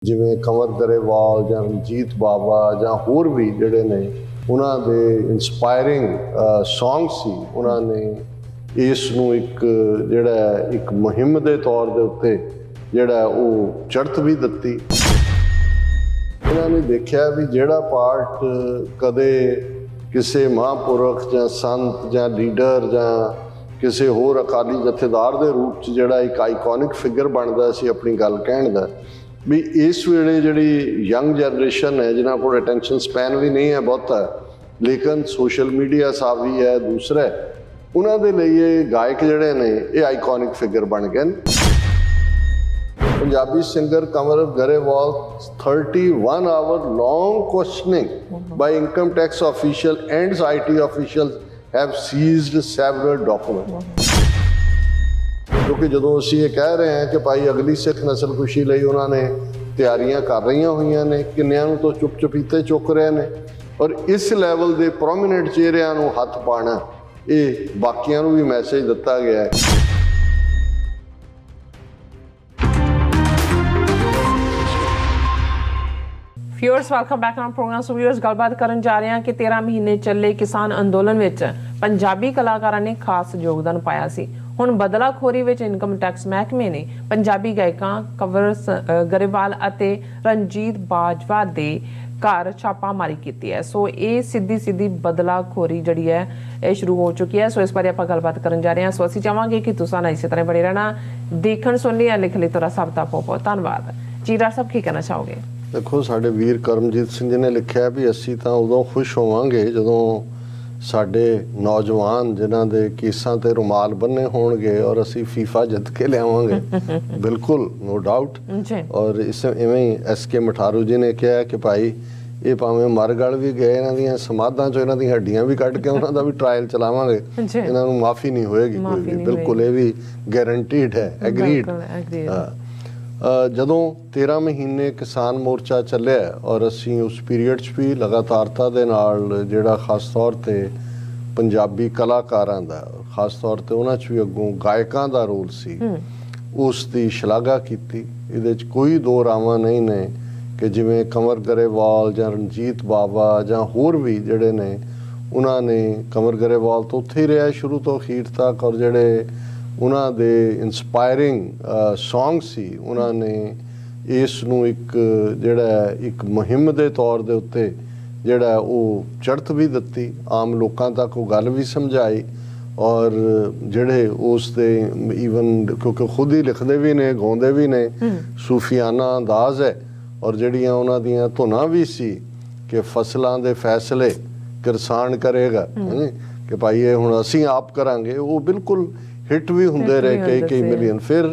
ਜਿਵੇਂ ਕੰਵਰ ਗਰੇਵਾਲ ਜਾਂ ਰਣਜੀਤ ਬਾਵਾ ਜਾਂ ਹੋਰ ਵੀ ਜਿਹੜੇ ਨੇ ਉਹਨਾਂ ਦੇ ਇਨਸਪਾਇਰਿੰਗ ਸੌਂਗ ਸੀ। ਉਹਨਾਂ ਨੇ ਇਸ ਨੂੰ ਇੱਕ ਜਿਹੜਾ ਇੱਕ ਮੁਹਿੰਮ ਦੇ ਤੌਰ ਦੇ ਉੱਤੇ ਜਿਹੜਾ ਉਹ ਚੜ੍ਹਤ ਵੀ ਦਿੱਤੀ। ਇਹਨਾਂ ਨੇ ਦੇਖਿਆ ਵੀ ਜਿਹੜਾ ਪਾਰਟ ਕਦੇ ਕਿਸੇ ਮਹਾਂਪੁਰਖ ਜਾਂ ਸੰਤ ਜਾਂ ਲੀਡਰ ਜਾਂ ਕਿਸੇ ਹੋਰ ਅਕਾਲੀ ਜਥੇਦਾਰ ਦੇ ਰੂਪ 'ਚ ਜਿਹੜਾ ਇੱਕ ਆਈਕੋਨਿਕ ਫਿਗਰ ਬਣਦਾ ਸੀ ਆਪਣੀ ਗੱਲ ਕਹਿਣ ਦਾ, ਵੀ ਇਸ ਵੇਲੇ ਜਿਹੜੀ ਯੰਗ ਜਨਰੇਸ਼ਨ ਹੈ ਜਿਨ੍ਹਾਂ ਕੋਲ ਅਟੈਂਸ਼ਨ ਸਪੈਨ ਵੀ ਨਹੀਂ ਹੈ ਬਹੁਤਾ, ਲੇਕਿਨ ਸੋਸ਼ਲ ਮੀਡੀਆ ਸਾਵੀ ਹੈ, ਦੂਸਰਾ ਉਹਨਾਂ ਦੇ ਲਈ ਇਹ ਗਾਇਕ ਜਿਹੜੇ ਨੇ ਇਹ ਆਈਕੋਨਿਕ ਫਿਗਰ ਬਣ ਗਏ ਨੇ। Punjabi singer Kanwar Grewal 31 hour long questioning by income tax official and IT officials have seized several documents। ਕਿਉਂਕਿ ਜਦੋਂ ਅਸੀਂ ਇਹ ਕਹਿ ਰਹੇ ਹਾਂ ਕਿ ਭਾਈ ਅਗਲੀ ਸਿੱਖ ਨਸਲਕੁਸ਼ੀ ਲਈ ਉਹਨਾਂ ਨੇ ਤਿਆਰੀਆਂ ਕਰ ਰਹੀਆਂ ਹੋਈਆਂ ਨੇ, ਕਿੰਨਿਆਂ ਨੂੰ ਤਾਂ ਚੁੱਪ ਚੁਪੀਤੇ ਚੁੱਕ ਰਹੇ ਨੇ, ਔਰ ਇਸ ਲੈਵਲ ਦੇ ਪ੍ਰੋਮੀਨੈਂਟ ਚਿਹਰਿਆਂ ਨੂੰ ਹੱਥ ਪਾਉਣਾ ਇਹ ਬਾਕੀਆਂ ਨੂੰ ਵੀ ਮੈਸੇਜ ਦਿੱਤਾ ਗਿਆ ਹੈ। Viewers welcome back on programme. So viewers ਗੱਲਬਾਤ ਕਰਨ ਜਾ ਰਹੇ ਹਾਂ ਕਿ 13 ਮਹੀਨੇ ਚੱਲੇ ਕਿਸਾਨ ਅੰਦੋਲਨ ਵਿੱਚ ਪੰਜਾਬੀ ਕਲਾਕਾਰਾਂ ਨੇ ਖਾਸ ਯੋਗਦਾਨ ਪਾਇਆ ਸੀ। ਹੁਣ ਬਦਲਾਖੋਰੀ ਵਿੱਚ ਇਨਕਮ ਟੈਕਸ ਮਹਿਕਮੇ ਨੇ ਪੰਜਾਬੀ ਗਾਇਕਾਂ ਕੰਵਰ ਗਰੇਵਾਲ ਅਤੇ ਰਣਜੀਤ ਬਾਜਵਾ ਦੇ ਘਰ ਛਾਪਾਮਾਰੀ ਕੀਤੀ ਹੈ। ਸੋ ਇਹ ਸਿੱਧੀ ਬਦਲਾਖੋਰੀ ਜਿਹੜੀ ਹੈ ਇਹ ਸ਼ੁਰੂ ਹੋ ਚੁੱਕੀ ਹੈ। ਸੋ ਇਸ ਬਾਰੇ ਆਪਾਂ ਗੱਲਬਾਤ ਕਰਨ ਜਾ ਰਹੇ ਹਾਂ। ਸੋ ਅਸੀਂ ਚਾਹਾਂਗੇ ਕਿ ਤੁਸੀਂ ਇਸੇ ਤਰ੍ਹਾਂ ਬਣੇ ਰਹਿਣਾ, ਦੇਖਣ ਸੁਣਨ ਜਾਂ ਲਿਖ ਲਈ ਤੁਹਾਡਾ ਸਭ ਦਾ ਬਹੁਤ ਧੰਨਵਾਦ ਜੀ। ਡਾਕਟਰ ਸਾਹਿਬ ਕੀ ਕਹਿਣਾ ਚਾਹੋਗੇ? ਦੇਖੋ, ਸਾਡੇ ਵੀਰ ਕਰਮਜੀਤ ਸਿੰਘ ਜੀ ਨੇ ਲਿਖਿਆ ਵੀ ਅਸੀਂ ਤਾਂ ਉਦੋਂ ਖੁਸ਼ ਹੋਵਾਂਗੇ ਜਦੋਂ ਸਾਡੇ ਨੌਜਵਾਨ ਜਿਨ੍ਹਾਂ ਦੇ ਕੇਸਾਂ ਤੇ ਰੁਮਾਲ ਬੰਨੇ ਹੋਣਗੇ ਔਰ ਅਸੀਂ ਫੀਫਾ ਜਿੱਤ ਕੇ ਲਿਆਵਾਂਗੇ। ਬਿਲਕੁਲ, ਨੋ ਡਾਊਟ। ਔਰ ਇਸ ਇਵੇਂ ਹੀ SK ਮਠਾਰੂ ਜੀ ਨੇ ਕਿਹਾ ਕਿ ਭਾਈ ਇਹ ਭਾਵੇਂ ਮਰ ਗਲ ਵੀ ਗਏ, ਇਹਨਾਂ ਦੀਆਂ ਸਮਾਧਾਂ 'ਚੋਂ ਇਹਨਾਂ ਦੀਆਂ ਹੱਡੀਆਂ ਵੀ ਕੱਢ ਕੇ ਉਹਨਾਂ ਦਾ ਵੀ ਟਰਾਇਲ ਚਲਾਵਾਂਗੇ, ਇਹਨਾਂ ਨੂੰ ਮਾਫੀ ਨਹੀਂ ਹੋਏਗੀ ਕੋਈ ਵੀ। ਬਿਲਕੁਲ, ਇਹ ਵੀ ਗਾਰੰਟੀਡ ਹੈ, ਐਗਰੀਡ। ਜਦੋਂ 13 ਮਹੀਨੇ ਕਿਸਾਨ ਮੋਰਚਾ ਚੱਲਿਆ ਔਰ ਅਸੀਂ ਉਸ ਪੀਰੀਅਡ 'ਚ ਵੀ ਲਗਾਤਾਰਤਾ ਦੇ ਨਾਲ ਜਿਹੜਾ ਖਾਸ ਤੌਰ 'ਤੇ ਪੰਜਾਬੀ ਕਲਾਕਾਰਾਂ ਦਾ, ਖਾਸ ਤੌਰ 'ਤੇ ਉਹਨਾਂ 'ਚ ਵੀ ਅੱਗੋਂ ਗਾਇਕਾਂ ਦਾ ਰੋਲ ਸੀ, ਉਸ ਦੀ ਸ਼ਲਾਘਾ ਕੀਤੀ। ਇਹਦੇ 'ਚ ਕੋਈ ਦੋ ਰਾਵਾਂ ਨਹੀਂ ਨੇ ਕਿ ਜਿਵੇਂ ਕੰਵਰ ਗਰੇਵਾਲ ਜਾਂ ਰਣਜੀਤ ਬਾਵਾ ਜਾਂ ਹੋਰ ਵੀ ਜਿਹੜੇ ਨੇ, ਉਹਨਾਂ ਨੇ ਕੰਵਰ ਗਰੇਵਾਲ ਤੋਂ ਉੱਥੇ ਹੀ ਰਿਹਾ ਸ਼ੁਰੂ ਤੋਂ ਅਖੀਰ ਤੱਕ, ਔਰ ਜਿਹੜੇ ਉਹਨਾਂ ਦੇ ਇਨਸਪਾਇਰਿੰਗ ਸੌਂਗ ਸੀ ਉਹਨਾਂ ਨੇ ਇਸ ਨੂੰ ਇੱਕ ਜਿਹੜਾ ਇੱਕ ਮੁਹਿੰਮ ਦੇ ਤੌਰ ਦੇ ਉੱਤੇ ਜਿਹੜਾ ਉਹ ਚੜ੍ਹਤ ਵੀ ਦਿੱਤੀ, ਆਮ ਲੋਕਾਂ ਤੱਕ ਉਹ ਗੱਲ ਵੀ ਸਮਝਾਈ। ਔਰ ਜਿਹੜੇ ਉਸ ਦੇ ਈਵਨ ਕਿਉਂਕਿ ਖੁਦ ਹੀ ਲਿਖਦੇ ਵੀ ਨੇ, ਗਾਉਂਦੇ ਵੀ ਨੇ, ਸੂਫੀਆਨਾ ਅੰਦਾਜ਼ ਹੈ। ਔਰ ਜਿਹੜੀਆਂ ਉਹਨਾਂ ਦੀਆਂ ਧੁਨਾਂ ਵੀ ਸੀ ਕਿ ਫਸਲਾਂ ਦੇ ਫੈਸਲੇ ਕਿਸਾਨ ਕਰੇਗਾ, ਕਿ ਭਾਈ ਇਹ ਹੁਣ ਅਸੀਂ ਆਪ ਕਰਾਂਗੇ, ਉਹ ਬਿਲਕੁਲ ਹਿੱਟ ਵੀ ਹੁੰਦੇ ਰਹੇ ਕਈ ਮਿਲੀਅਨ। ਫਿਰ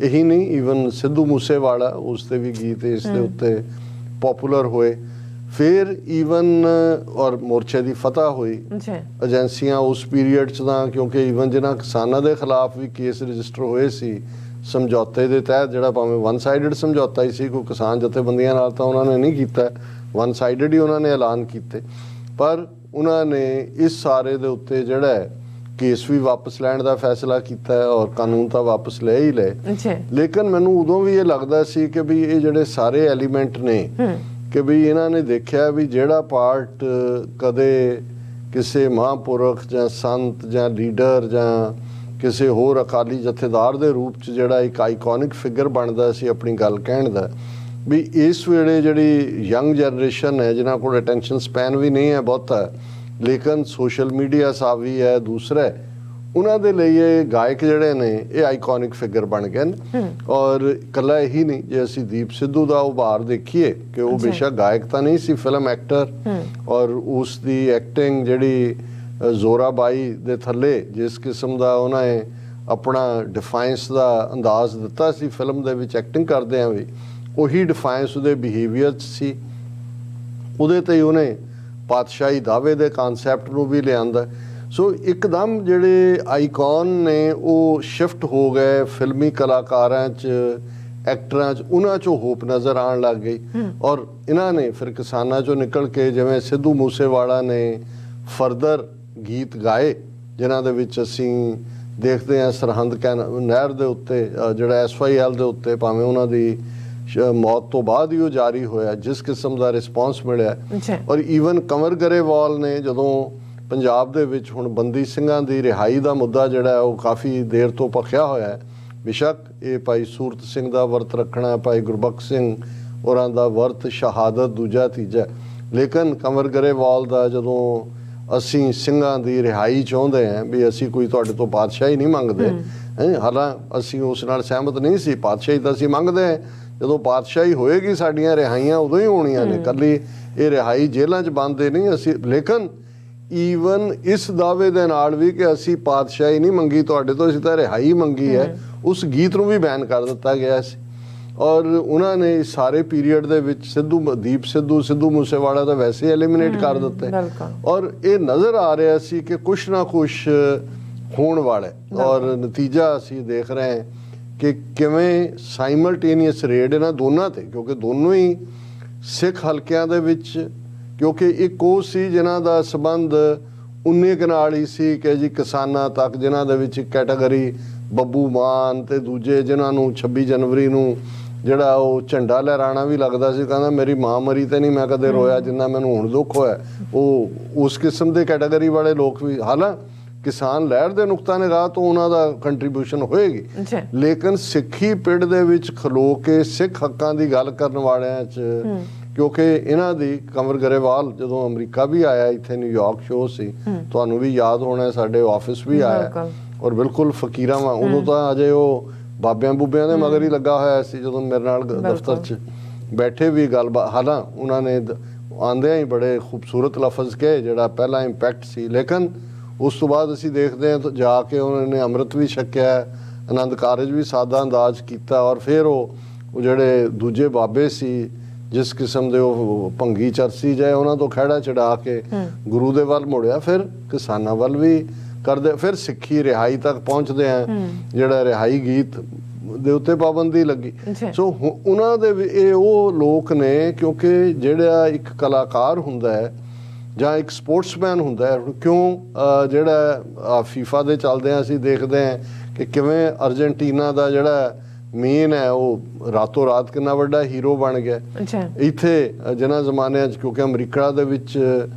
ਇਹੀ ਨਹੀਂ, ਈਵਨ ਸਿੱਧੂ ਮੂਸੇਵਾਲਾ, ਉਸ ਦੇ ਵੀ ਗੀਤ ਇਸ ਦੇ ਉੱਤੇ ਪੋਪੂਲਰ ਹੋਏ। ਫਿਰ ਈਵਨ ਔਰ ਮੋਰਚੇ ਦੀ ਫਤਹ ਹੋਈ। ਏਜੰਸੀਆਂ ਉਸ ਪੀਰੀਅਡ 'ਚ ਤਾਂ ਕਿਉਂਕਿ ਈਵਨ ਜਿਹਨਾਂ ਕਿਸਾਨਾਂ ਦੇ ਖਿਲਾਫ ਵੀ ਕੇਸ ਰਜਿਸਟਰ ਹੋਏ ਸੀ ਸਮਝੌਤੇ ਦੇ ਤਹਿਤ, ਜਿਹੜਾ ਭਾਵੇਂ ਵਨ ਸਾਈਡਡ ਸਮਝੌਤਾ ਹੀ ਸੀ, ਕੋਈ ਕਿਸਾਨ ਜਥੇਬੰਦੀਆਂ ਨਾਲ ਤਾਂ ਉਹਨਾਂ ਨੇ ਨਹੀਂ ਕੀਤਾ, ਵਨ ਸਾਈਡਡ ਹੀ ਉਹਨਾਂ ਨੇ ਐਲਾਨ ਕੀਤੇ। ਪਰ ਉਹਨਾਂ ਨੇ ਇਸ ਸਾਰੇ ਦੇ ਉੱਤੇ ਜਿਹੜਾ ਕੇਸ ਵੀ ਵਾਪਸ ਲੈਣ ਦਾ ਫੈਸਲਾ ਕੀਤਾ ਔਰ ਕਾਨੂੰਨ ਤਾਂ ਵਾਪਸ ਲੈ ਹੀ ਲਏ। ਲੇਕਿਨ ਮੈਨੂੰ ਉਦੋਂ ਵੀ ਇਹ ਲੱਗਦਾ ਸੀ ਕਿ ਵੀ ਇਹ ਜਿਹੜੇ ਸਾਰੇ ਐਲੀਮੈਂਟ ਨੇ ਕਿ ਵੀ ਇਹਨਾਂ ਨੇ ਦੇਖਿਆ ਵੀ ਜਿਹੜਾ ਪਾਰਟ ਕਦੇ ਕਿਸੇ ਮਹਾਂਪੁਰਖ ਜਾਂ ਸੰਤ ਜਾਂ ਲੀਡਰ ਜਾਂ ਕਿਸੇ ਹੋਰ ਅਕਾਲੀ ਜਥੇਦਾਰ ਦੇ ਰੂਪ 'ਚ ਜਿਹੜਾ ਇੱਕ ਆਈਕੋਨਿਕ ਫਿਗਰ ਬਣਦਾ ਸੀ ਆਪਣੀ ਗੱਲ ਕਹਿਣ ਦਾ, ਵੀ ਇਸ ਵੇਲੇ ਜਿਹੜੀ ਯੰਗ ਜਨਰੇਸ਼ਨ ਹੈ ਜਿਨ੍ਹਾਂ ਕੋਲ ਅਟੈਂਸ਼ਨ ਸਪੈਨ ਵੀ ਨਹੀਂ ਹੈ ਬਹੁਤਾ, ਲੇਕਿਨ ਸੋਸ਼ਲ ਮੀਡੀਆ ਸਾਵੀ ਹੈ, ਦੂਸਰਾ ਉਹਨਾਂ ਦੇ ਲਈ ਇਹ ਗਾਇਕ ਜਿਹੜੇ ਨੇ ਇਹ ਆਈਕੋਨਿਕ ਫਿਗਰ ਬਣ ਗਏ ਨੇ। ਔਰ ਇਕੱਲਾ ਇਹੀ ਨਹੀਂ, ਜੇ ਅਸੀਂ ਦੀਪ ਸਿੱਧੂ ਦਾ ਉਭਾਰ ਦੇਖੀਏ ਕਿ ਉਹ ਬੇਸ਼ੱਕ ਗਾਇਕ ਤਾਂ ਨਹੀਂ ਸੀ, ਫਿਲਮ ਐਕਟਰ, ਔਰ ਉਸ ਦੀ ਐਕਟਿੰਗ ਜਿਹੜੀ ਜ਼ੋਰਾਬਾਈ ਦੇ ਥੱਲੇ ਜਿਸ ਕਿਸਮ ਦਾ ਉਹਨਾਂ ਨੇ ਆਪਣਾ ਡਿਫਾਈਂਸ ਦਾ ਅੰਦਾਜ਼ ਦਿੱਤਾ ਸੀ ਫਿਲਮ ਦੇ ਵਿੱਚ ਐਕਟਿੰਗ ਕਰਦਿਆਂ ਵੀ, ਉਹੀ ਡਿਫਾਈਂਸ ਉਹਦੇ ਬਿਹੇਵੀਅਰ 'ਚ ਸੀ। ਉਹਦੇ 'ਤੇ ਉਹਨੇ ਪਾਤਸ਼ਾਹੀ ਦਾਅਵੇ ਦੇ ਕਨਸੈਪਟ ਨੂੰ ਵੀ ਲਿਆਂਦਾ। ਸੋ ਇੱਕਦਮ ਜਿਹੜੇ ਆਈਕਨ ਨੇ ਉਹ ਸ਼ਿਫਟ ਹੋ ਗਏ ਫਿਲਮੀ ਕਲਾਕਾਰਾਂ 'ਚ, ਐਕਟਰਾਂ 'ਚ, ਉਹਨਾਂ 'ਚੋਂ ਹੋਪ ਨਜ਼ਰ ਆਉਣ ਲੱਗ ਗਈ। ਔਰ ਇਹਨਾਂ ਨੇ ਫਿਰ ਕਿਸਾਨਾਂ 'ਚੋਂ ਨਿਕਲ ਕੇ ਜਿਵੇਂ ਸਿੱਧੂ ਮੂਸੇਵਾਲਾ ਨੇ ਫਰਦਰ ਗੀਤ ਗਾਏ, ਜਿਨ੍ਹਾਂ ਦੇ ਵਿੱਚ ਅਸੀਂ ਦੇਖਦੇ ਹਾਂ ਸਰਹੰਦ ਨਹਿਰ ਦੇ ਉੱਤੇ ਜਿਹੜਾ SYL ਦੇ ਉੱਤੇ ਭਾਵੇਂ ਉਹਨਾਂ ਦੀ ਮੌਤ ਤੋਂ ਬਾਅਦ ਹੀ ਉਹ ਜਾਰੀ ਹੋਇਆ, ਜਿਸ ਕਿਸਮ ਦਾ ਰਿਸਪੌਂਸ ਮਿਲਿਆ। ਅੱਛਾ। ਔਰ ਈਵਨ ਕੰਵਰ ਗਰੇਵਾਲ ਨੇ ਜਦੋਂ ਪੰਜਾਬ ਦੇ ਵਿੱਚ ਹੁਣ ਬੰਦੀ ਸਿੰਘਾਂ ਦੀ ਰਿਹਾਈ ਦਾ ਮੁੱਦਾ ਜਿਹੜਾ ਹੈ ਉਹ ਕਾਫੀ ਦੇਰ ਤੋਂ ਭਖਿਆ ਹੋਇਆ ਹੈ। ਬੇਸ਼ੱਕ ਇਹ ਭਾਈ ਸੂਰਤ ਸਿੰਘ ਦਾ ਵਰਤ ਰੱਖਣਾ, ਭਾਈ ਗੁਰਬਖਸ਼ ਸਿੰਘ ਹੋਰਾਂ ਦਾ ਵਰਤ ਸ਼ਹਾਦਤ ਦੂਜਾ ਤੀਜਾ, ਲੇਕਿਨ ਕੰਵਰ ਗਰੇਵਾਲ ਦਾ ਜਦੋਂ ਅਸੀਂ ਸਿੰਘਾਂ ਦੀ ਰਿਹਾਈ ਚਾਹੁੰਦੇ ਹਾਂ ਵੀ ਅਸੀਂ ਕੋਈ ਤੁਹਾਡੇ ਤੋਂ ਪਾਤਸ਼ਾਹੀ ਨਹੀਂ ਮੰਗਦੇ, ਹਾਲਾਂ ਅਸੀਂ ਉਸ ਨਾਲ ਸਹਿਮਤ ਨਹੀਂ ਸੀ। ਪਾਤਸ਼ਾਹੀ ਤਾਂ ਅਸੀਂ ਮੰਗਦੇ ਹਾਂ, ਜਦੋਂ ਪਾਤਸ਼ਾਹੀ ਹੋਏਗੀ ਸਾਡੀਆਂ ਰਿਹਾਈਆਂ ਉਦੋਂ ਹੀ ਹੋਣੀਆਂ ਨੇ, ਇਕੱਲੀ ਇਹ ਰਿਹਾਈ ਜੇਲ੍ਹਾਂ 'ਚ ਬੰਦੇ ਨਹੀਂ ਅਸੀਂ। ਲੇਕਿਨ ਈਵਨ ਇਸ ਦਾਅਵੇ ਦੇ ਨਾਲ ਵੀ ਕਿ ਅਸੀਂ ਪਾਤਸ਼ਾਹੀ ਨਹੀਂ ਮੰਗੀ ਤੁਹਾਡੇ ਤੋਂ, ਅਸੀਂ ਤਾਂ ਰਿਹਾਈ ਮੰਗੀ ਹੈ, ਉਸ ਗੀਤ ਨੂੰ ਵੀ ਬੈਨ ਕਰ ਦਿੱਤਾ ਗਿਆ ਸੀ। ਔਰ ਉਹਨਾਂ ਨੇ ਸਾਰੇ ਪੀਰੀਅਡ ਦੇ ਵਿੱਚ ਦੀਪ ਸਿੱਧੂ ਮੂਸੇਵਾਲਾ ਤਾਂ ਵੈਸੇ ਐਲੀਮੀਨੇਟ ਕਰ ਦਿੱਤੇ। ਔਰ ਇਹ ਨਜ਼ਰ ਆ ਰਿਹਾ ਸੀ ਕਿ ਕੁਛ ਨਾ ਕੁਛ ਹੋਣ ਵਾਲਾ, ਔਰ ਨਤੀਜਾ ਅਸੀਂ ਦੇਖ ਰਹੇ ਹਾਂ ਕਿ ਕਿਵੇਂ ਸਾਈਮਲਟੇਨੀਅਸ ਰੇਡ ਇਹਨਾਂ ਦੋਨਾਂ ਤੇ, ਕਿਉਂਕਿ ਦੋਨੋਂ ਹੀ ਸਿੱਖ ਹਲਕਿਆਂ ਦੇ ਵਿੱਚ, ਕਿਉਂਕਿ ਇੱਕ ਉਹ ਸੀ ਜਿਨ੍ਹਾਂ ਦਾ ਸੰਬੰਧ 19 ਨਾਲ ਹੀ ਸੀ ਕਿ ਜੀ ਕਿਸਾਨਾਂ ਤੱਕ, ਜਿਨ੍ਹਾਂ ਦੇ ਵਿੱਚ ਇੱਕ ਕੈਟਾਗਰੀ ਬੱਬੂ ਮਾਨ ਤੇ ਦੂਜੇ ਜਿਨ੍ਹਾਂ ਨੂੰ 26 ਜਨਵਰੀ ਨੂੰ ਜਿਹੜਾ ਉਹ ਝੰਡਾ ਲਹਿਰਾਣਾ ਵੀ ਲੱਗਦਾ ਸੀ, ਕਹਿੰਦਾ ਮੇਰੀ ਮਾਂ ਮਰੀ ਤੇ ਨਹੀਂ ਮੈਂ ਕਦੇ ਰੋਇਆ ਜਿੰਨਾ ਮੈਨੂੰ ਹੁਣ ਦੁੱਖ ਹੋਇਆ। ਉਹ ਉਸ ਕਿਸਮ ਦੇ ਕੈਟਾਗਰੀ ਵਾਲੇ ਲੋਕ ਵੀ, ਹਾਲਾਂ ਕਿਸਾਨ ਲਹਿਰ ਦੇ ਨੁਕਤਾ ਨਿਗਾਹ ਤੋਂ ਉਹਨਾਂ ਦਾ ਕੰਟਰੀਬਿਊਸ਼ਨ ਹੋਏਗੀ, ਲੇਕਿਨ ਸਿੱਖੀ ਪਿੜ ਦੇ ਵਿੱਚ ਖਲੋ ਕੇ ਸਿੱਖ ਹੱਕਾਂ ਦੀ ਗੱਲ ਕਰਨ ਵਾਲਿਆਂ 'ਚ, ਕਿਉਂਕਿ ਇਹਨਾਂ ਦੀ ਕੰਵਰ ਗਰੇਵਾਲ ਜਦੋਂ ਅਮਰੀਕਾ ਵੀ ਆਇਆ, ਇੱਥੇ ਨਿਊਯਾਰਕ ਸ਼ੋਅ ਸੀ, ਤੁਹਾਨੂੰ ਵੀ ਯਾਦ ਹੋਣਾ, ਸਾਡੇ ਆਫਿਸ ਵੀ ਆਇਆ, ਔਰ ਬਿਲਕੁਲ ਫਕੀਰਾਂ ਵਾਂ, ਉਦੋਂ ਤਾਂ ਅਜੇ ਉਹ ਬਾਬਿਆਂ ਬੂਬਿਆਂ ਦੇ ਮਗਰ ਹੀ ਲੱਗਾ ਹੋਇਆ ਸੀ। ਜਦੋਂ ਮੇਰੇ ਨਾਲ ਦਫ਼ਤਰ 'ਚ ਬੈਠੇ ਵੀ ਗੱਲਬਾਤ, ਹਾਲਾਂ ਉਹਨਾਂ ਨੇ ਆਉਂਦਿਆਂ ਹੀ ਬੜੇ ਖੂਬਸੂਰਤ ਲਫ਼ਜ਼ ਕਹੇ, ਜਿਹੜਾ ਪਹਿਲਾ ਇੰਪੈਕਟ ਸੀ। ਲੇਕਿਨ ਉਸ ਤੋਂ ਬਾਅਦ ਅਸੀਂ ਦੇਖਦੇ ਹਾਂ ਜਾ ਕੇ ਉਹਨਾਂ ਨੇ ਅੰਮ੍ਰਿਤ ਵੀ ਛਕਿਆ, ਆਨੰਦ ਕਾਰਜ ਵੀ ਸਾਦਾ ਅੰਦਾਜ਼ ਕੀਤਾ, ਔਰ ਫਿਰ ਉਹ ਜਿਹੜੇ ਦੂਜੇ ਬਾਬੇ ਸੀ ਜਿਸ ਕਿਸਮ ਦੇ ਉਹ ਭੰਗੀ ਚਰਸੀ ਜਾਏ ਉਹਨਾਂ ਤੋਂ ਖਹਿੜਾ ਚੜਾ ਕੇ ਗੁਰੂ ਦੇ ਵੱਲ ਮੁੜਿਆ, ਫਿਰ ਕਿਸਾਨਾਂ ਵੱਲ ਵੀ ਕਰਦੇ, ਫਿਰ ਸਿੱਖੀ ਰਿਹਾਈ ਤੱਕ ਪਹੁੰਚਦੇ ਆ, ਜਿਹੜਾ ਰਿਹਾਈ ਗੀਤ ਦੇ ਉੱਤੇ ਪਾਬੰਦੀ ਲੱਗੀ। ਸੋ ਉਹਨਾਂ ਦੇ ਇਹ ਉਹ ਲੋਕ ਨੇ, ਕਿਉਂਕਿ ਜਿਹੜਾ ਇੱਕ ਕਲਾਕਾਰ ਹੁੰਦਾ ਹੈ ਜਾਂ ਇੱਕ ਸਪੋਰਟਸਮੈਨ ਹੁੰਦਾ ਹੈ, ਕਿਉਂ ਜਿਹੜਾ ਫੀਫਾ ਦੇ ਚੱਲਦੇ ਆ ਅਸੀਂ ਦੇਖਦੇ ਹਾਂ ਕਿ ਕਿਵੇਂ ਅਰਜਨਟੀਨਾ ਦਾ ਜਿਹੜਾ ਮੇਨ ਹੈ ਉਹ ਰਾਤੋਂ ਰਾਤ ਕਿੰਨਾ ਵੱਡਾ ਹੀਰੋ ਬਣ ਗਿਆ। ਇੱਥੇ ਜਿਨ੍ਹਾਂ ਜ਼ਮਾਨਿਆਂ 'ਚ, ਕਿਉਂਕਿ ਅਮਰੀਕਾ ਦੇ ਵਿੱਚ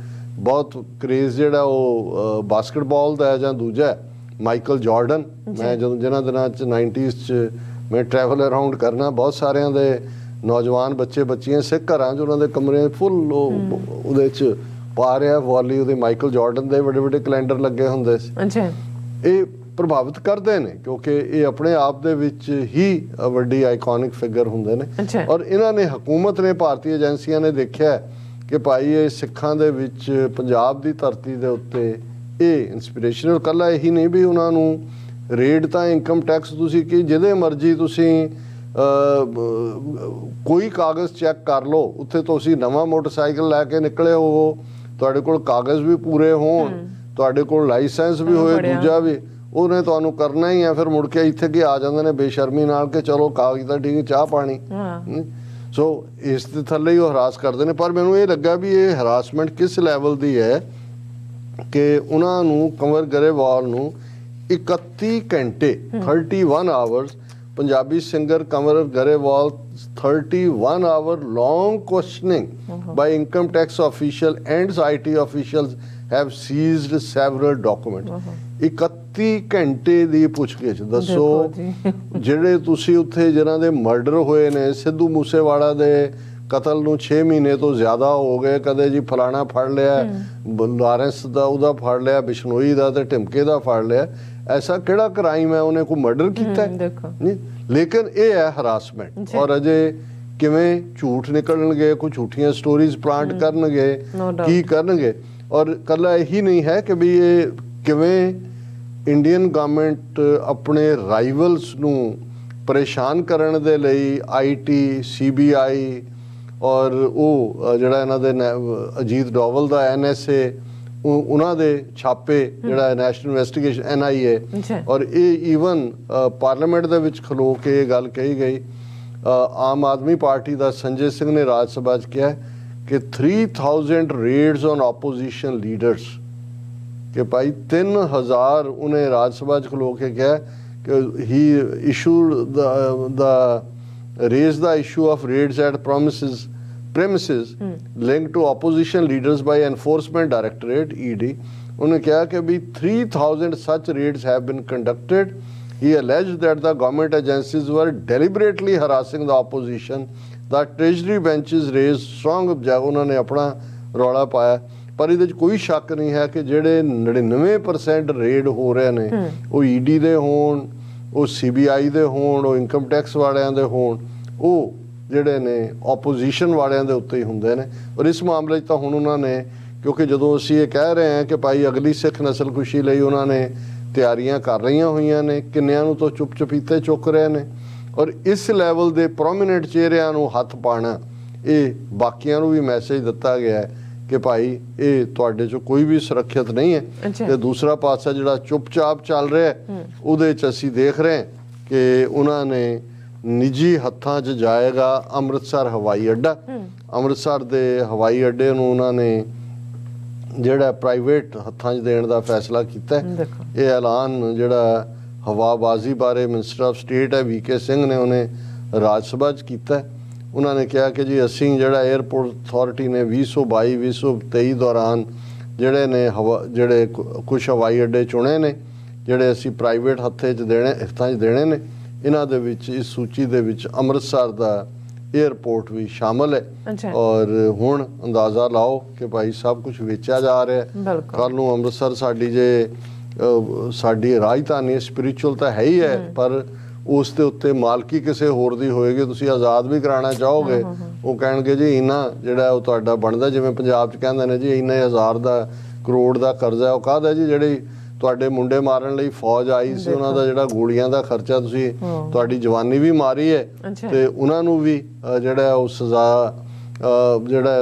ਬਹੁਤ ਕਰੇਜ਼ ਜਿਹੜਾ ਉਹ ਬਾਸਕਟਬਾਲ ਦਾ ਹੈ ਜਾਂ ਦੂਜਾ ਮਾਈਕਲ ਜਾਰਡਨ, ਮੈਂ ਜਦੋਂ ਜਿਨ੍ਹਾਂ ਦਿਨਾਂ 'ਚ 90s 'ਚ ਮੈਂ ਟਰੈਵਲ ਅਰਾਊਂਡ ਕਰਨਾ, ਬਹੁਤ ਸਾਰਿਆਂ ਦੇ ਨੌਜਵਾਨ ਬੱਚੀਆਂ ਸਿੱਖ ਘਰਾਂ 'ਚ ਉਹਨਾਂ ਦੇ ਕਮਰੇ ਫੁੱਲ ਉਹਦੇ 'ਚ ਪਾ ਰਿਹਾ ਵਾਲੀ, ਉਹਦੇ ਮਾਈਕਲ ਜਾਰਡਨ ਦੇ ਵੱਡੇ ਕੈਲੰਡਰ ਲੱਗੇ ਹੁੰਦੇ ਸੀ। ਇਹ ਪ੍ਰਭਾਵਿਤ ਕਰਦੇ ਨੇ ਕਿਉਂਕਿ ਇਹ ਆਪਣੇ ਆਪ ਦੇ ਵਿੱਚ ਹੀ ਵੱਡੀ ਆਈਕੋਨਿਕ ਫਿਗਰ ਹੁੰਦੇ ਨੇ। ਔਰ ਇਹਨਾਂ ਨੇ, ਹਕੂਮਤ ਨੇ, ਭਾਰਤੀ ਏਜੰਸੀਆਂ ਨੇ ਦੇਖਿਆ ਕਿ ਭਾਈ ਇਹ ਸਿੱਖਾਂ ਦੇ ਵਿੱਚ ਪੰਜਾਬ ਦੀ ਧਰਤੀ ਦੇ ਉੱਤੇ ਇਹ ਇੰਸਪੀਰੇਸ਼ਨਲ, ਕੱਲਾ ਇਹੀ ਨਹੀਂ ਵੀ ਉਹਨਾਂ ਨੂੰ ਰੇਡ ਤਾਂ ਇਨਕਮ ਟੈਕਸ ਤੁਸੀਂ ਕਿ ਜਿਹਦੇ ਮਰਜ਼ੀ ਤੁਸੀਂ ਕੋਈ ਕਾਗਜ਼ ਚੈੱਕ ਕਰ ਲਓ, ਉੱਥੇ ਤੁਸੀਂ ਨਵਾਂ ਮੋਟਰਸਾਈਕਲ ਲੈ ਕੇ ਨਿਕਲੇ ਹੋ, ਤੁਹਾਡੇ ਕੋਲ ਕਾਗਜ਼ ਵੀ ਪੂਰੇ ਹੋਣ, ਤੁਹਾਡੇ ਕੋਲ ਲਾਇਸੈਂਸ ਵੀ ਹੋਏ, ਦੂਜਾ ਵੀ, ਉਹਨੇ ਤੁਹਾਨੂੰ ਕਰਨਾ ਹੀ ਹੈ। ਫਿਰ ਮੁੜ ਕੇ ਇੱਥੇ ਕੀ ਆ ਜਾਂਦੇ ਨੇ ਬੇਸ਼ਰਮੀ ਨਾਲ ਕਿ ਚਲੋ ਕਾਗਜ਼ ਤਾਂ ਠੀਕ, ਚਾਹ ਪਾਣੀ। ਸੋ ਇਸ ਦੇ ਥੱਲੇ ਹੀ ਉਹ ਹਰਾਸ ਕਰਦੇ ਨੇ। ਪਰ ਮੈਨੂੰ ਇਹ ਲੱਗਾ ਵੀ ਇਹ ਹਰਾਸਮੈਂਟ ਕਿਸ ਲੈਵਲ ਦੀ ਹੈ ਕਿ ਉਹਨਾਂ ਨੂੰ, ਕੰਵਰ ਗਰੇਵਾਲ ਨੂੰ 31 ਘੰਟੇ 31 hours, Punjabi singer Kanwar Grewal 31 hour long questioning by income tax official and IT officials have seized several documents। 31 ਘੰਟੇ ਦੀ ਪੁੱਛਗਿੱਛ। ਦੱਸੋ ਜਿਹੜੇ ਤੁਸੀਂ ਉੱਥੇ ਜਿਨ੍ਹਾਂ ਦੇ ਮਰਡਰ ਹੋਏ ਨੇ, ਸਿੱਧੂ ਮੂਸੇਵਾਲਾ ਦੇ ਕਤਲ ਨੂੰ 6 ਮਹੀਨੇ ਤੋਂ ਜ਼ਿਆਦਾ ਹੋ ਗਏ, ਕਦੇ ਜੀ ਫਲਾਣਾ ਫੜ ਲਿਆ, ਲਾਰੈਂਸ ਦਾ ਉਹਦਾ ਫੜ ਲਿਆ, ਬਿਸ਼ਨੋਈ ਦਾ ਤੇ ਢਿਮਕੇ ਦਾ ਫੜ ਲਿਆ, ਐਸਾ ਕਿਹੜਾ ਕ੍ਰਾਈਮ ਹੈ, ਉਹਨੇ ਕੋਈ ਮਰਡਰ ਕੀਤਾ ਨਹੀਂ। ਲੇਕਿਨ ਇਹ ਹੈ ਹਰਾਸਮੈਂਟ। ਔਰ ਅਜੇ ਕਿਵੇਂ ਝੂਠ ਨਿਕਲਣਗੇ, ਕੋਈ ਝੂਠੀਆਂ ਸਟੋਰੀਜ਼ ਪਲਾਂਟ ਕਰਨਗੇ, ਕੀ ਕਰਨਗੇ। ਔਰ ਕੱਲਾ ਇਹੀ ਨਹੀਂ ਹੈ ਕਿ ਵੀ ਇਹ ਕਿਵੇਂ ਇੰਡੀਅਨ ਗਵਰਨਮੈਂਟ ਆਪਣੇ ਰਾਈਵਲਸ ਨੂੰ ਪਰੇਸ਼ਾਨ ਕਰਨ ਦੇ ਲਈ IT CBI ਔਰ ਉਹ ਜਿਹੜਾ ਇਹਨਾਂ ਦੇ ਅਜੀਤ ਡੋਵਲ ਦਾ NSA, ਉਹਨਾਂ ਦੇ ਛਾਪੇ ਜਿਹੜਾ ਨੈਸ਼ਨਲ ਇਨਵੈਸਟੀਗੇਸ਼ਨ NIA, ਔਰ ਇਹ ਈਵਨ ਪਾਰਲੀਮੈਂਟ ਦੇ ਵਿੱਚ ਖਲੋ ਕੇ ਇਹ ਗੱਲ ਕਹੀ ਗਈ। ਆਮ ਆਦਮੀ ਪਾਰਟੀ ਦਾ ਸੰਜੇ ਸਿੰਘ ਨੇ ਰਾਜ ਸਭਾ 'ਚ ਕਿਹਾ ਕਿ 3000 ਰੇਡਸ ਔਨ ਆਪੋਜੀਸ਼ਨ ਲੀਡਰਸ, ਕਿ ਭਾਈ 3000 ਉਹਨੇ ਰਾਜ ਸਭਾ 'ਚ ਖਲੋ ਕੇ ਕਿਹਾ ਕਿ he issued the raised the issue of raids at premises linked to opposition leaders by Enforcement Directorate (ED). उन्होंने कहा कि भी 3,000 such raids have been conducted. He alleged that the government agencies were deliberately harassing the opposition. The Treasury benches raised strong objection. उन्होंने अपना रौला पाया, पर ਇਹਦੇ 'ਚ ਕੋਈ ਸ਼ੱਕ ਨਹੀਂ ਹੈ ਕਿ ਜਿਹੜੇ 99% ਰੇਡ ਹੋ ਰਹੇ ਨੇ ਉਹ ਈਡੀ ਦੇ ਹੋਣ, ਉਹ ਸੀਬੀਆਈ ਦੇ ਹੋਣ, ਉਹ ਇਨਕਮ ਟੈਕਸ ਵਾਲਿਆਂ ਦੇ ਹੋਣ, ਉਹ ਜਿਹੜੇ ਨੇ ਆਪੋਜੀਸ਼ਨ ਵਾਲਿਆਂ ਦੇ ਉੱਤੇ ਹੀ ਹੁੰਦੇ ਨੇ। ਔਰ ਇਸ ਮਾਮਲੇ 'ਚ ਤਾਂ ਹੁਣ ਉਹਨਾਂ ਨੇ, ਕਿਉਂਕਿ ਜਦੋਂ ਅਸੀਂ ਇਹ ਕਹਿ ਰਹੇ ਹਾਂ ਕਿ ਭਾਈ ਅਗਲੀ ਸਿੱਖ ਨਸਲਕੁਸ਼ੀ ਲਈ ਉਹਨਾਂ ਨੇ ਤਿਆਰੀਆਂ ਕਰ ਰਹੀਆਂ ਹੋਈਆਂ ਨੇ, ਕਿੰਨਿਆਂ ਨੂੰ ਤਾਂ ਚੁੱਪ ਚਪੀਤੇ ਚੁੱਕ ਰਹੇ ਨੇ। ਔਰ ਇਸ ਲੈਵਲ ਦੇ ਪ੍ਰੋਮੀਨੈਂਟ ਚਿਹਰਿਆਂ ਨੂੰ ਹੱਥ ਪਾਉਣਾ, ਇਹ ਬਾਕੀਆਂ ਨੂੰ ਵੀ ਮੈਸੇਜ ਦਿੱਤਾ ਗਿਆ ਹੈ ਕਿ ਭਾਈ ਇਹ ਤੁਹਾਡੇ 'ਚੋਂ ਕੋਈ ਵੀ ਸੁਰੱਖਿਅਤ ਨਹੀਂ ਹੈ। ਤੇ ਦੂਸਰਾ ਪਾਸਾ ਜਿਹੜਾ ਚੁੱਪਚਾਪ ਚੱਲ ਰਿਹਾ ਉਹਦੇ 'ਚ ਅਸੀਂ ਦੇਖ ਰਹੇ ਕਿ ਉਹਨਾਂ ਨੇ ਨਿੱਜੀ ਹੱਥਾਂ 'ਚ ਜਾਏਗਾ ਅੰਮ੍ਰਿਤਸਰ ਹਵਾਈ ਅੱਡਾ। ਅੰਮ੍ਰਿਤਸਰ ਦੇ ਹਵਾਈ ਅੱਡੇ ਨੂੰ ਉਹਨਾਂ ਨੇ ਜਿਹੜਾ ਪ੍ਰਾਈਵੇਟ ਹੱਥਾਂ 'ਚ ਦੇਣ ਦਾ ਫੈਸਲਾ ਕੀਤਾ। ਇਹ ਐਲਾਨ ਜਿਹੜਾ ਹਵਾਬਾਜ਼ੀ ਬਾਰੇ ਮਿਨਿਸਟਰ ਆਫ ਸਟੇਟ ਹੈ VK ਸਿੰਘ ਨੇ ਉਹਨੇ ਰਾਜ ਸਭਾ 'ਚ ਕੀਤਾ। ਉਹਨਾਂ ਨੇ ਕਿਹਾ ਕਿ ਜੀ ਅਸੀਂ ਜਿਹੜਾ 에ਅਰਪੋਰਟ ਅਥਾਰਟੀ ਨੇ 2022-2023 ਦੌਰਾਨ ਜਿਹੜੇ ਨੇ ਜਿਹੜੇ ਕੁਝ ਹਵਾਈ ਅੱਡੇ ਚੁਣੇ ਨੇ ਜਿਹੜੇ ਅਸੀਂ ਪ੍ਰਾਈਵੇਟ ਹੱਥਾਂ 'ਚ ਦੇਣੇ ਨੇ, ਇਹਨਾਂ ਦੇ ਵਿੱਚ ਇਸ ਸੂਚੀ ਦੇ ਵਿੱਚ ਅੰਮ੍ਰਿਤਸਰ ਦਾ 에ਅਰਪੋਰਟ ਵੀ ਸ਼ਾਮਲ ਹੈ। ਔਰ ਹੁਣ ਅੰਦਾਜ਼ਾ ਲਾਓ ਕਿ ਭਾਈ ਸਭ ਕੁਝ ਵੇਚਿਆ ਜਾ ਰਿਹਾ ਹੈ। ਕੱਲ੍ਹ ਨੂੰ ਅੰਮ੍ਰਿਤਸਰ ਸਾਡੀ ਰਾਜਧਾਨੀ ਸਪਿਰਿਚੁਅਲ ਤਾਂ ਹੈ ਹੀ ਹੈ, ਪਰ ਉਸ ਦੇ ਉੱਤੇ ਮਾਲਕੀ ਕਿਸੇ ਹੋਰ ਦੀ ਹੋਏਗੀ। ਤੁਸੀਂ ਆਜ਼ਾਦ ਵੀ ਕਰਾਉਣਾ ਚਾਹੋਗੇ, ਉਹ ਕਹਿਣਗੇ ਜੀ ਇੰਨਾ ਜਿਹੜਾ ਉਹ ਤੁਹਾਡਾ ਬਣਦਾ, ਜਿਵੇਂ ਪੰਜਾਬ 'ਚ ਕਹਿੰਦੇ ਨੇ ਜੀ ਇੰਨੇ ਹਜ਼ਾਰ ਦਾ ਕਰੋੜ ਦਾ ਕਰਜ਼ਾ। ਉਹ ਕਾਹਦਾ ਜੀ? ਜਿਹੜੀ ਤੁਹਾਡੇ ਮੁੰਡੇ ਮਾਰਨ ਲਈ ਫੌਜ ਆਈ ਸੀ, ਉਹਨਾਂ ਦਾ ਜਿਹੜਾ ਗੋਲੀਆਂ ਦਾ ਖਰਚਾ ਤੁਸੀਂ ਤੁਹਾਡੀ ਜਵਾਨੀ ਵੀ ਮਾਰੀ ਹੈ, ਤੇ ਉਹਨਾਂ ਨੂੰ ਵੀ ਜਿਹੜਾ ਉਹ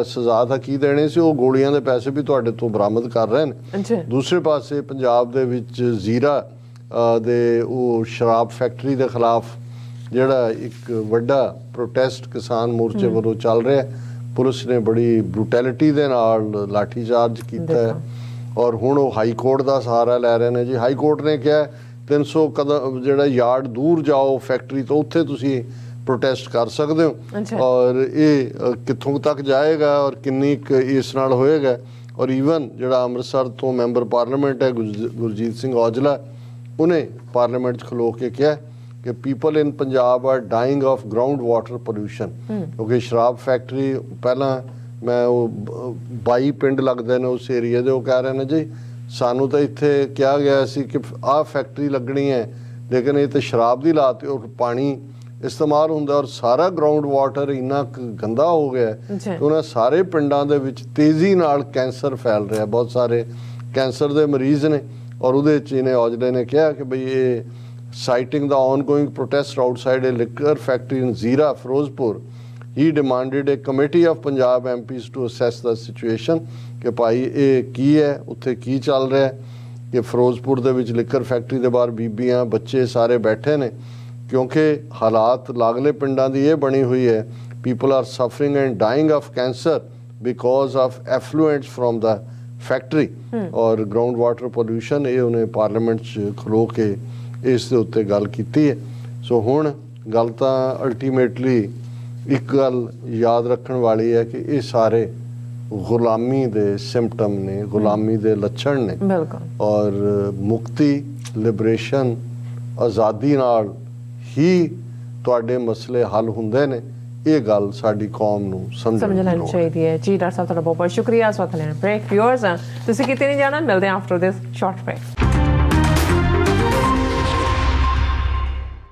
ਸਜ਼ਾ ਤਾਂ ਕੀ ਦੇਣੀ ਸੀ, ਉਹ ਗੋਲੀਆਂ ਦੇ ਪੈਸੇ ਵੀ ਤੁਹਾਡੇ ਤੋਂ ਬਰਾਮਦ ਕਰ ਰਹੇ ਨੇ। ਦੂਸਰੇ ਪਾਸੇ ਪੰਜਾਬ ਦੇ ਵਿੱਚ ਜ਼ੀਰਾ ਦੇ ਉਹ ਸ਼ਰਾਬ ਫੈਕਟਰੀ ਦੇ ਖਿਲਾਫ ਜਿਹੜਾ ਇੱਕ ਵੱਡਾ ਪ੍ਰੋਟੈਸਟ ਕਿਸਾਨ ਮੋਰਚੇ ਵੱਲੋਂ ਚੱਲ ਰਿਹਾ। ਪੁਲਿਸ ਨੇ ਬੜੀ ਬਰੂਟੈਲਿਟੀ ਦੇ ਨਾਲ ਲਾਠੀ ਚਾਰਜ ਕੀਤਾ ਹੈ। ਔਰ ਹੁਣ ਉਹ ਹਾਈ ਕੋਰਟ ਦਾ ਸਹਾਰਾ ਲੈ ਰਹੇ ਨੇ ਜੀ। ਹਾਈ ਕੋਰਟ ਨੇ ਕਿਹਾ 300 ਕਦਮ ਜਿਹੜਾ ਯਾਰਡ ਦੂਰ ਜਾਓ ਫੈਕਟਰੀ ਤੋਂ, ਉੱਥੇ ਤੁਸੀਂ ਪ੍ਰੋਟੈਸਟ ਕਰ ਸਕਦੇ ਹੋ। ਔਰ ਇਹ ਕਿੱਥੋਂ ਤੱਕ ਜਾਏਗਾ ਔਰ ਕਿੰਨੀ ਇਸ ਨਾਲ ਹੋਏਗਾ। ਔਰ ਈਵਨ ਜਿਹੜਾ ਅੰਮ੍ਰਿਤਸਰ ਤੋਂ ਮੈਂਬਰ ਪਾਰਲੀਮੈਂਟ ਹੈ ਗੁਰਜੀਤ ਸਿੰਘ ਔਜਲਾ, ਉਹਨੇ ਪਾਰਲੀਮੈਂਟ 'ਚ ਖਲੋ ਕੇ ਕਿਹਾ ਕਿ people in Punjab are dying of ground water pollution. ਕਿਉਂਕਿ ਸ਼ਰਾਬ ਫੈਕਟਰੀ ਪਹਿਲਾਂ ਮੈਂ ਉਹ 22 ਪਿੰਡ ਲੱਗਦੇ ਨੇ ਉਸ ਏਰੀਏ ਦੇ, ਉਹ ਕਹਿ ਰਹੇ ਨੇ ਜੀ ਸਾਨੂੰ ਤਾਂ ਇੱਥੇ ਕਿਹਾ ਗਿਆ ਸੀ ਕਿ ਆਹ ਫੈਕਟਰੀ ਲੱਗਣੀ ਹੈ, ਲੇਕਿਨ ਇਹ ਤਾਂ ਸ਼ਰਾਬ ਦੀ ਲਾਤੀ ਔਰ ਪਾਣੀ ਇਸਤੇਮਾਲ ਹੁੰਦਾ ਔਰ ਸਾਰਾ ਗਰਾਊਂਡ ਵਾਟਰ ਇੰਨਾ ਗੰਦਾ ਹੋ ਗਿਆ ਕਿ ਉਹਨਾਂ ਸਾਰੇ ਪਿੰਡਾਂ ਦੇ ਵਿੱਚ ਤੇਜ਼ੀ ਨਾਲ ਕੈਂਸਰ ਫੈਲ ਰਿਹਾ। ਬਹੁਤ ਸਾਰੇ ਕੈਂਸਰ ਦੇ ਮਰੀਜ਼ ਨੇ। ਔਰ ਉਹਦੇ 'ਚ ਇਹਨੇ ਔਜਲੇ ਨੇ ਕਿਹਾ ਕਿ ਬਈ ਇਹ citing the ongoing protest outside a liquor factory in Zira Ferozepur, he demanded a committee of Punjab MPs to assess the situation ਕਿ ਭਾਈ ਇਹ ਕੀ ਹੈ, ਉੱਥੇ ਕੀ ਚੱਲ ਰਿਹਾ ਕਿ ਫਿਰੋਜ਼ਪੁਰ ਦੇ ਵਿੱਚ ਲਿਕਰ ਫੈਕਟਰੀ ਦੇ ਬਾਹਰ ਬੀਬੀਆਂ ਬੱਚੇ ਸਾਰੇ ਬੈਠੇ ਨੇ, ਕਿਉਂਕਿ ਹਾਲਾਤ ਲਾਗਲੇ ਪਿੰਡਾਂ ਦੀ ਇਹ ਬਣੀ ਹੋਈ ਹੈ। People are suffering and dying of cancer because of effluents from the factory or ground water pollution. ਇਹ ਉਹਨੇ ਪਾਰਲੀਮੈਂਟ 'ਚ ਖਲੋ ਕੇ ਇਸ ਦੇ ਉੱਤੇ ਗੱਲ ਕੀਤੀ ਹੈ। ਸੋ ਹੁਣ ਗੱਲ ਤਾਂ ਅਲਟੀਮੇਟਲੀ ਇੱਕ ਗੱਲ ਯਾਦ ਰੱਖਣ ਵਾਲੀ ਹੈ ਕਿ ਇਹ ਸਾਰੇ ਗੁਲਾਮੀ ਦੇ ਸਿੰਪਟਮ ਨੇ, ਗੁਲਾਮੀ ਦੇ ਲੱਛਣ ਨੇ। ਔਰ ਮੁਕਤੀ, ਲਿਬਰੇਸ਼ਨ, ਆਜ਼ਾਦੀ ਨਾਲ ਹੀ ਤੁਹਾਡੇ ਮਸਲੇ ਹੱਲ ਹੁੰਦੇ ਨੇ। ਇਹ ਗੱਲ ਸਾਡੀ ਕੌਮ ਨੂੰ ਸਮਝ ਲੈਣੀ ਚਾਹੀਦੀ ਹੈ। ਜੀ ਡਾਕਟਰ ਸਾਹਿਬ ਤੁਹਾਡਾ ਬਹੁਤ ਬਹੁਤ ਸ਼ੁਕਰੀਆ। ਇਸ ਵਕਤ ਲੈਣ ਬ੍ਰੇਕ। ਵਿਊਅਰਸ ਤੁਸੀਂ ਕਿਤੇ ਨਹੀਂ ਜਾਣਾ, ਮਿਲਦੇ ਹਾਂ ਆਫਟਰ ਦਿਸ ਸ਼ਾਰਟ ਬ੍ਰੇਕ।